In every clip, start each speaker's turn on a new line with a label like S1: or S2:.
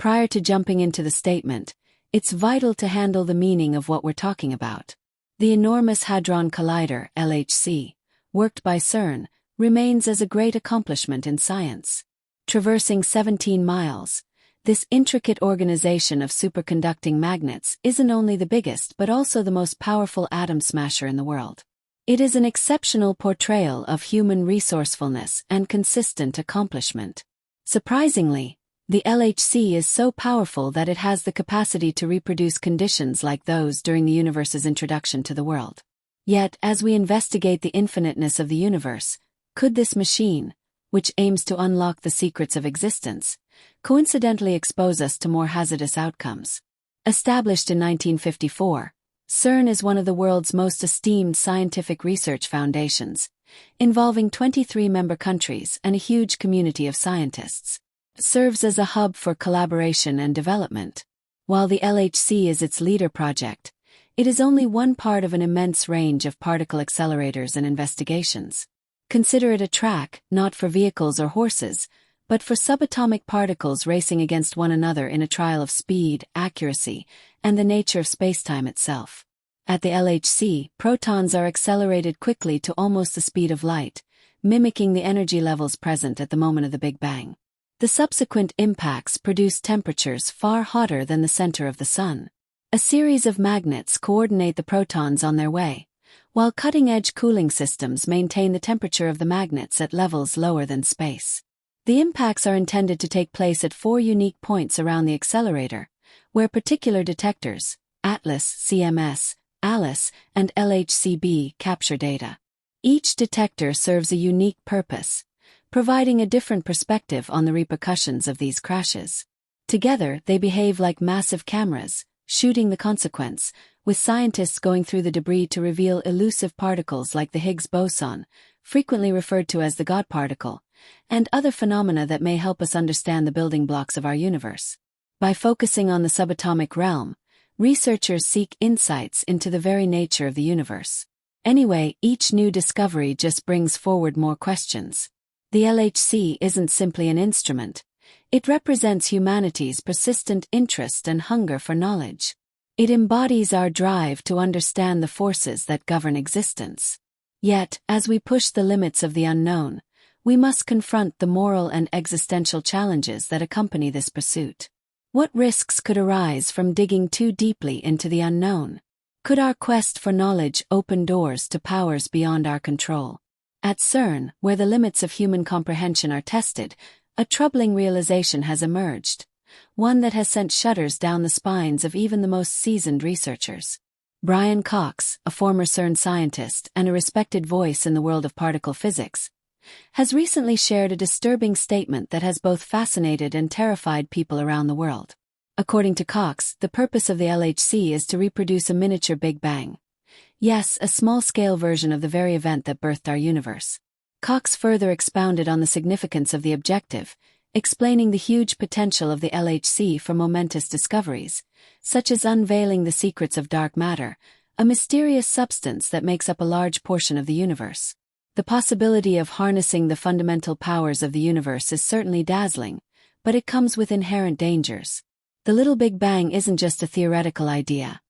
S1: prior to jumping into the statement, it's vital to handle the meaning of what we're talking about. The enormous Hadron Collider, LHC, worked by CERN, remains as a great accomplishment in science. Traversing 17 miles, this intricate organization of superconducting magnets isn't only the biggest but also the most powerful atom smasher in the world. It is an exceptional portrayal of human resourcefulness and consistent accomplishment. Surprisingly, the LHC is so powerful that it has the capacity to reproduce conditions like those during the universe's introduction to the world. Yet, as we investigate the infiniteness of the universe, could this machine, which aims to unlock the secrets of existence, coincidentally expose us to more hazardous outcomes? Established in 1954, CERN is one of the world's most esteemed scientific research foundations, involving 23 member countries and a huge community of scientists. It serves as a hub for collaboration and development. While the LHC is its leader project, it is only one part of an immense range of particle accelerators and investigations. Consider it a track, not for vehicles or horses, but for subatomic particles racing against one another in a trial of speed, accuracy, and the nature of spacetime itself. At the LHC, protons are accelerated quickly to almost the speed of light, mimicking the energy levels present at the moment of the Big Bang. The subsequent impacts produce temperatures far hotter than the center of the Sun. A series of magnets coordinate the protons on their way, while cutting-edge cooling systems maintain the temperature of the magnets at levels lower than space. The impacts are intended to take place at 4 unique points around the accelerator, where particular detectors, ATLAS, CMS, ALICE, and LHCb, capture data. Each detector serves a unique purpose, providing a different perspective on the repercussions of these crashes. Together, they behave like massive cameras, shooting the consequence, with scientists going through the debris to reveal elusive particles like the Higgs boson, frequently referred to as the God particle, and other phenomena that may help us understand the building blocks of our universe. By focusing on the subatomic realm, researchers seek insights into the very nature of the universe. Anyway, each new discovery just brings forward more questions. The LHC isn't simply an instrument. It represents humanity's persistent interest and hunger for knowledge. It embodies our drive to understand the forces that govern existence. Yet, as we push the limits of the unknown, we must confront the moral and existential challenges that accompany this pursuit. What risks could arise from digging too deeply into the unknown? Could our quest for knowledge open doors to powers beyond our control? At CERN, where the limits of human comprehension are tested, a troubling realization has emerged, one that has sent shudders down the spines of even the most seasoned researchers. Brian Cox, a former CERN scientist and a respected voice in the world of particle physics, has recently shared a disturbing statement that has both fascinated and terrified people around the world. According to Cox, the purpose of the LHC is to reproduce a miniature Big Bang. Yes, a small-scale version of the very event that birthed our universe. Cox further expounded on the significance of the objective, explaining the huge potential of the LHC for momentous discoveries, such as unveiling the secrets of dark matter, a mysterious substance that makes up a large portion of the universe. The possibility of harnessing the fundamental powers of the universe is certainly dazzling, but it comes with inherent dangers. The Little Big Bang isn't just a theoretical idea.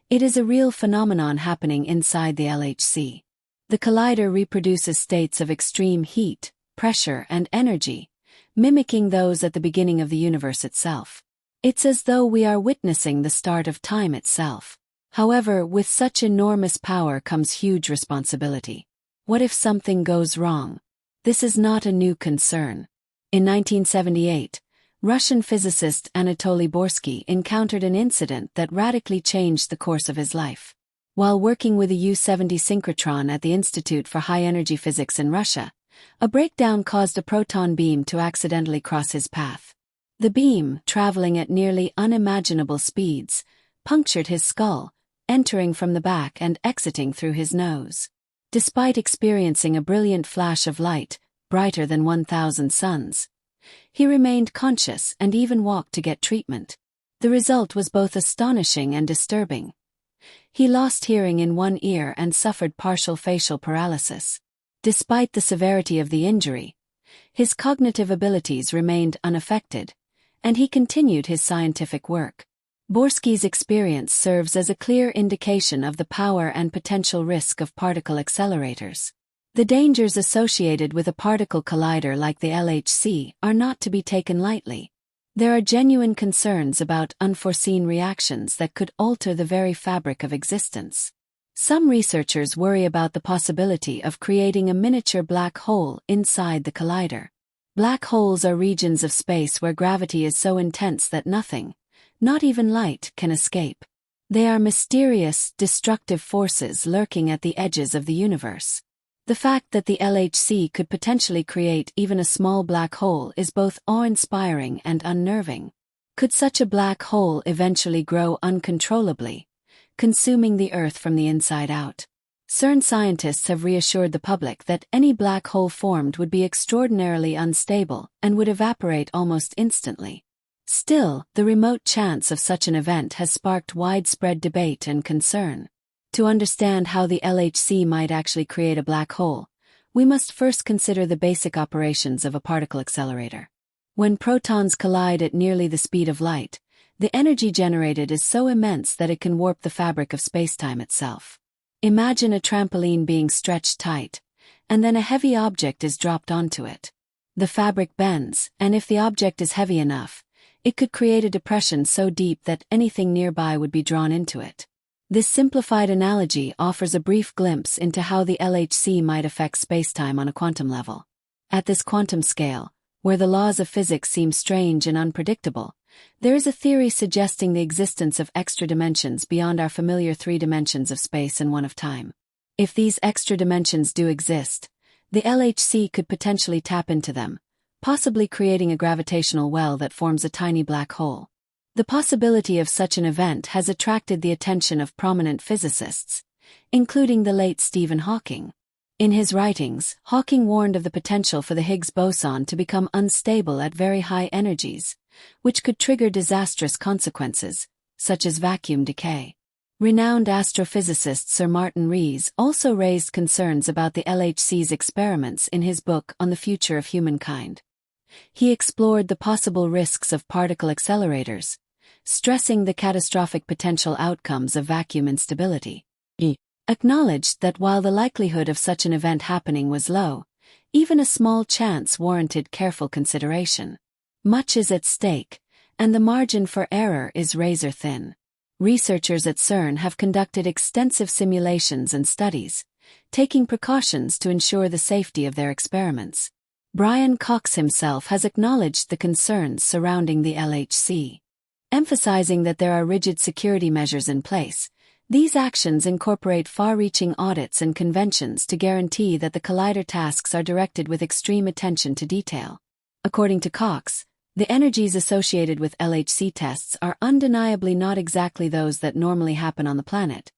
S1: It is a real phenomenon happening inside the LHC. The collider reproduces states of extreme heat, pressure, and energy, mimicking those at the beginning of the universe itself. It's as though we are witnessing the start of time itself. However, with such enormous power comes huge responsibility. What if something goes wrong? This is not a new concern. In 1978, Russian physicist Anatoly Borsky encountered an incident that radically changed the course of his life. While working with a U-70 synchrotron at the Institute for High-Energy Physics in Russia, a breakdown caused a proton beam to accidentally cross his path. The beam, traveling at nearly unimaginable speeds, punctured his skull, entering from the back and exiting through his nose. Despite experiencing a brilliant flash of light, brighter than 1,000 suns, he remained conscious and even walked to get treatment. The result was both astonishing and disturbing. He lost hearing in one ear and suffered partial facial paralysis. Despite the severity of the injury, his cognitive abilities remained unaffected, and he continued his scientific work. Borsky's experience serves as a clear indication of the power and potential risk of particle accelerators. The dangers associated with a particle collider like the LHC are not to be taken lightly. There are genuine concerns about unforeseen reactions that could alter the very fabric of existence. Some researchers worry about the possibility of creating a miniature black hole inside the collider. Black holes are regions of space where gravity is so intense that nothing, not even light, can escape. They are mysterious, destructive forces lurking at the edges of the universe. The fact that the LHC could potentially create even a small black hole is both awe-inspiring and unnerving. Could such a black hole eventually grow uncontrollably, consuming the Earth from the inside out? CERN scientists have reassured the public that any black hole formed would be extraordinarily unstable and would evaporate almost instantly. Still, the remote chance of such an event has sparked widespread debate and concern. To understand how the LHC might actually create a black hole, we must first consider the basic operations of a particle accelerator. When protons collide at nearly the speed of light, the energy generated is so immense that it can warp the fabric of spacetime itself. Imagine a trampoline being stretched tight, and then a heavy object is dropped onto it. The fabric bends, and if the object is heavy enough, it could create a depression so deep that anything nearby would be drawn into it. This simplified analogy offers a brief glimpse into how the LHC might affect spacetime on a quantum level. At this quantum scale, where the laws of physics seem strange and unpredictable, there is a theory suggesting the existence of extra dimensions beyond our familiar 3 dimensions of space and 1 of time. If these extra dimensions do exist, the LHC could potentially tap into them, possibly creating a gravitational well that forms a tiny black hole. The possibility of such an event has attracted the attention of prominent physicists, including the late Stephen Hawking. In his writings, Hawking warned of the potential for the Higgs boson to become unstable at very high energies, which could trigger disastrous consequences, such as vacuum decay. Renowned astrophysicist Sir Martin Rees also raised concerns about the LHC's experiments in his book On the Future of Humankind. He explored the possible risks of particle accelerators, stressing the catastrophic potential outcomes of vacuum instability. He acknowledged that while the likelihood of such an event happening was low, even a small chance warranted careful consideration. Much is at stake, and the margin for error is razor-thin. Researchers at CERN have conducted extensive simulations and studies, taking precautions to ensure the safety of their experiments. Brian Cox himself has acknowledged the concerns surrounding the LHC. Emphasizing that there are rigid security measures in place, these actions incorporate far-reaching audits and conventions to guarantee that the collider tasks are directed with extreme attention to detail. According to Cox, the energies associated with LHC tests are undeniably not exactly those that normally happen on the planet,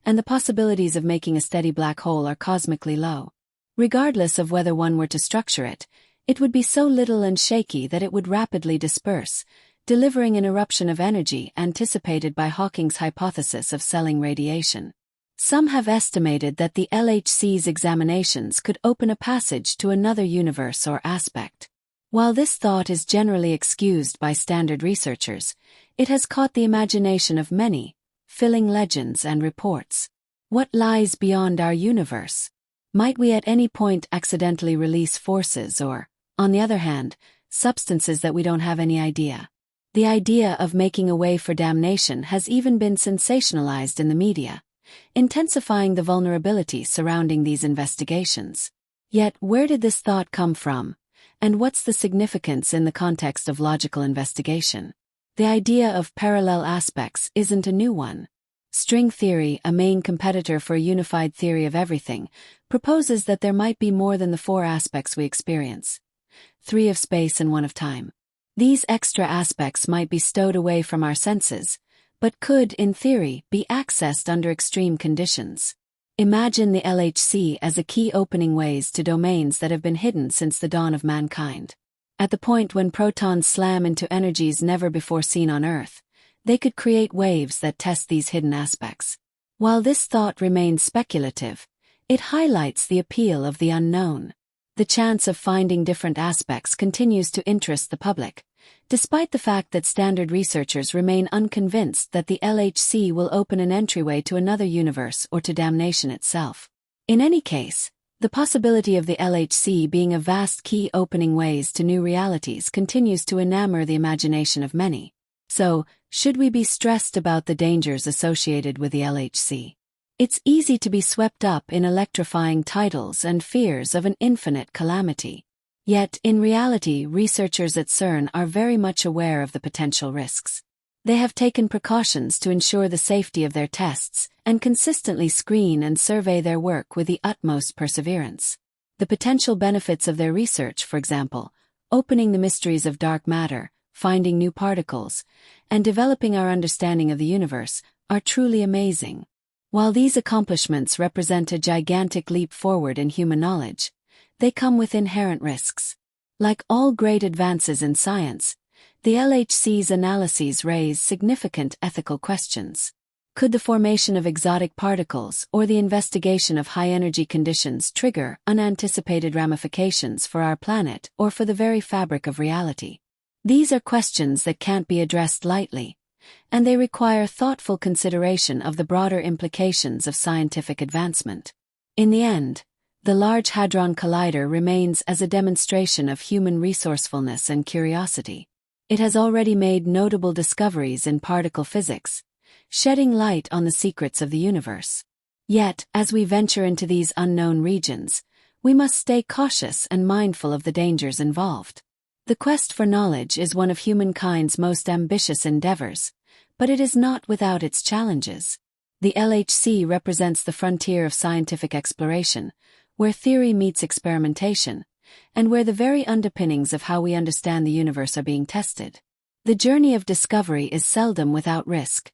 S1: and the possibilities of making a steady black hole are cosmically low. Regardless of whether one were to structure it, it would be so little and shaky that it would rapidly disperse, delivering an eruption of energy anticipated by Hawking's hypothesis of Selling radiation. Some have estimated that the LHC's examinations could open a passage to another universe or aspect. While this thought is generally excused by standard researchers, it has caught the imagination of many, filling legends and reports. What lies beyond our universe? Might we at any point accidentally release forces or, on the other hand, substances that we don't have any idea? The idea of making a way for damnation has even been sensationalized in the media, intensifying the vulnerability surrounding these investigations. Yet, where did this thought come from? And what's the significance in the context of logical investigation? The idea of parallel aspects isn't a new one. String theory, a main competitor for a unified theory of everything, proposes that there might be more than the 4 aspects we experience. 3 of space and 1 of time. These extra aspects might be stowed away from our senses, but could, in theory, be accessed under extreme conditions. Imagine the LHC as a key opening ways to domains that have been hidden since the dawn of mankind. At the point when protons slam into energies never before seen on Earth, they could create waves that test these hidden aspects. While this thought remains speculative, it highlights the appeal of the unknown. The chance of finding different aspects continues to interest the public, despite the fact that standard researchers remain unconvinced that the LHC will open an entryway to another universe or to damnation itself. In any case, the possibility of the LHC being a vast key opening ways to new realities continues to enamor the imagination of many. So, should we be stressed about the dangers associated with the LHC? It's easy to be swept up in electrifying titles and fears of an infinite calamity. Yet, in reality, researchers at CERN are very much aware of the potential risks. They have taken precautions to ensure the safety of their tests and consistently screen and survey their work with the utmost perseverance. The potential benefits of their research, for example, opening the mysteries of dark matter, finding new particles, and developing our understanding of the universe, are truly amazing. While these accomplishments represent a gigantic leap forward in human knowledge, they come with inherent risks. Like all great advances in science, the LHC's analyses raise significant ethical questions. Could the formation of exotic particles or the investigation of high-energy conditions trigger unanticipated ramifications for our planet or for the very fabric of reality? These are questions that can't be addressed lightly, and they require thoughtful consideration of the broader implications of scientific advancement. In the end, the Large Hadron Collider remains as a demonstration of human resourcefulness and curiosity. It has already made notable discoveries in particle physics, shedding light on the secrets of the universe. Yet, as we venture into these unknown regions, we must stay cautious and mindful of the dangers involved. The quest for knowledge is one of humankind's most ambitious endeavors, but it is not without its challenges. The LHC represents the frontier of scientific exploration, where theory meets experimentation, and where the very underpinnings of how we understand the universe are being tested. The journey of discovery is seldom without risk,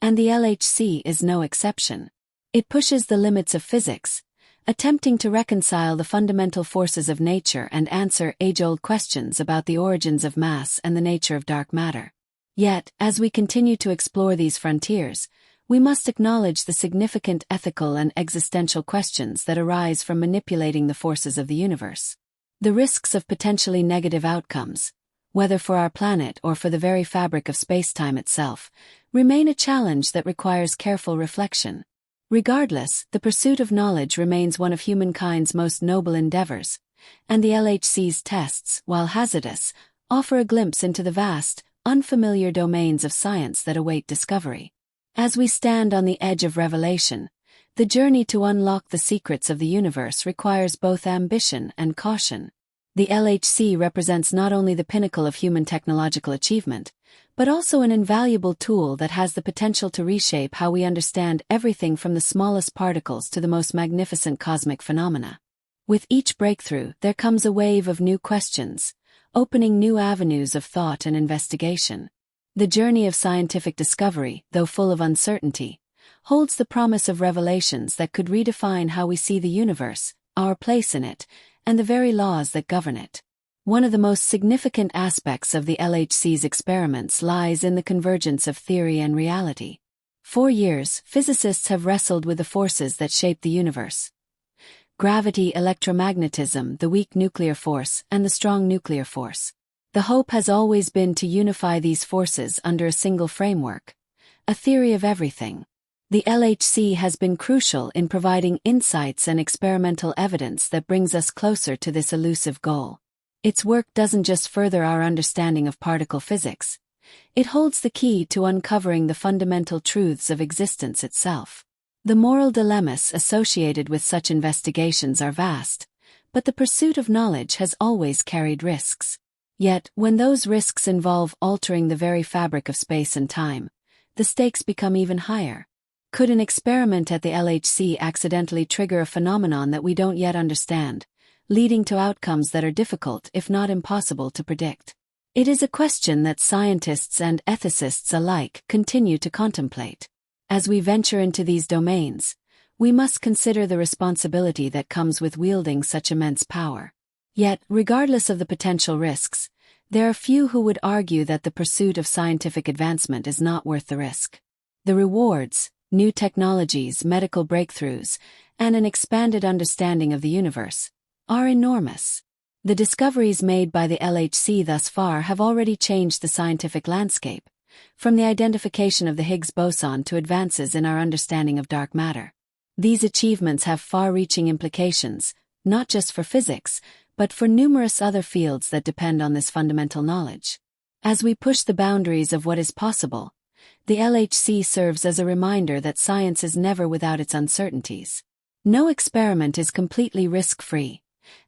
S1: and the LHC is no exception. It pushes the limits of physics, attempting to reconcile the fundamental forces of nature and answer age-old questions about the origins of mass and the nature of dark matter. Yet, as we continue to explore these frontiers, we must acknowledge the significant ethical and existential questions that arise from manipulating the forces of the universe. The risks of potentially negative outcomes, whether for our planet or for the very fabric of space-time itself, remain a challenge that requires careful reflection. Regardless, the pursuit of knowledge remains one of humankind's most noble endeavors, and the LHC's tests, while hazardous, offer a glimpse into the vast, unfamiliar domains of science that await discovery. As we stand on the edge of revelation, the journey to unlock the secrets of the universe requires both ambition and caution. The LHC represents not only the pinnacle of human technological achievement, but also an invaluable tool that has the potential to reshape how we understand everything from the smallest particles to the most magnificent cosmic phenomena. With each breakthrough, there comes a wave of new questions, opening new avenues of thought and investigation. The journey of scientific discovery, though full of uncertainty, holds the promise of revelations that could redefine how we see the universe, our place in it, and the very laws that govern it. One of the most significant aspects of the LHC's experiments lies in the convergence of theory and reality. For years, physicists have wrestled with the forces that shape the universe. Gravity, electromagnetism, the weak nuclear force, and the strong nuclear force. The hope has always been to unify these forces under a single framework, a theory of everything. The LHC has been crucial in providing insights and experimental evidence that brings us closer to this elusive goal. Its work doesn't just further our understanding of particle physics, it holds the key to uncovering the fundamental truths of existence itself. The moral dilemmas associated with such investigations are vast, but the pursuit of knowledge has always carried risks. Yet, when those risks involve altering the very fabric of space and time, the stakes become even higher. Could an experiment at the LHC accidentally trigger a phenomenon that we don't yet understand, leading to outcomes that are difficult if not impossible to predict? It is a question that scientists and ethicists alike continue to contemplate. As we venture into these domains, we must consider the responsibility that comes with wielding such immense power. Yet, regardless of the potential risks, there are few who would argue that the pursuit of scientific advancement is not worth the risk. The rewards, new technologies, medical breakthroughs, and an expanded understanding of the universe, are enormous. The discoveries made by the LHC thus far have already changed the scientific landscape, from the identification of the Higgs boson to advances in our understanding of dark matter. These achievements have far-reaching implications, not just for physics, but for numerous other fields that depend on this fundamental knowledge. As we push the boundaries of what is possible, the LHC serves as a reminder that science is never without its uncertainties. No experiment is completely risk-free,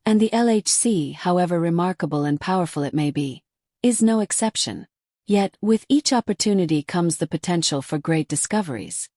S1: and the LHC, however remarkable and powerful it may be, is no exception. Yet, with each opportunity comes the potential for great discoveries.